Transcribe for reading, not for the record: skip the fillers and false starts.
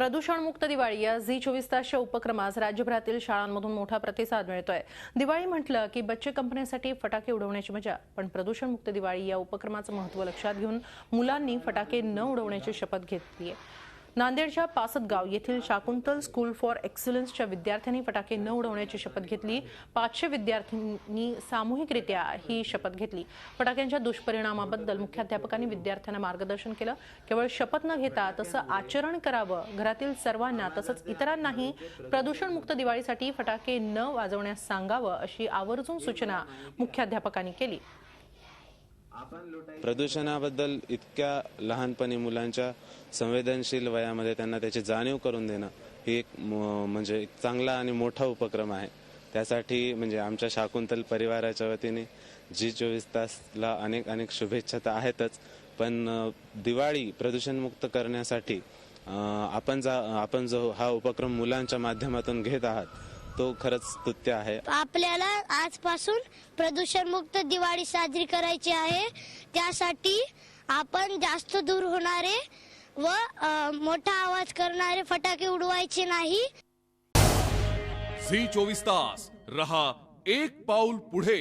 प्रदूषणमुक्त दिवाळी या झी 24 तासच्या उपक्रमास राज्यभरातील शाळांमधून मोठा प्रतिसाद मिळतोय। दिवाळी म्हटलं की बच्चे कंपनीसाठी फटाके उडवण्याची मजा, पण प्रदूषणमुक्त दिवाळी या उपक्रमाचं महत्त्व लक्षात घेऊन मुलांनी फटाके न उडवण्याची शपथ घेतली आहे। नांदेडच्या पासदगाव येथील शाकुंतल स्कूल फॉर एक्सलन्सच्या विद्यार्थ्यांनी फटाके न उडवण्याची शपथ घेतली। 500 विद्यार्थ्यांनी सामूहिकरित्या ही शपथ घेतली। फटाक्यांच्या दुष्परिणामाबद्दल मुख्याध्यापकांनी विद्यार्थ्यांना मार्गदर्शन केलं। केवळ शपथ न घेता तसं आचरण करावं, घरातील सर्वांना तसंच इतरांनाही प्रदूषणमुक्त दिवाळीसाठी फटाके न वाजवण्यास सांगावं, अशी आवर्जून सूचना मुख्याध्यापकांनी केली। प्रदूषणाबद्दल इतक्या लहानपणी मुलांच्या संवेदनशील वयामध्ये त्यांना त्याची जाणीव करून देणं ही एक म्हणजे एक चांगला आणि मोठा उपक्रम आहे। त्यासाठी म्हणजे आमच्या शाकुंतल परिवाराच्या वतीने झी 24 तासला अनेक शुभेच्छा तर आहेतच, पण दिवाळी प्रदूषणमुक्त करण्यासाठी आपण जो हा उपक्रम मुलांच्या माध्यमातून घेत आहात तो खरंच स्तुत्य आहे। आपल्याला आजपासून प्रदूषणमुक्त दिवाळी साजरी करायची आहे। त्यासाठी आपण जास्त दूर होणारे व मोठा आवाज करणारे फटाके उडवायचे नाही। झी 24 तास रहा एक पाऊल पुढे।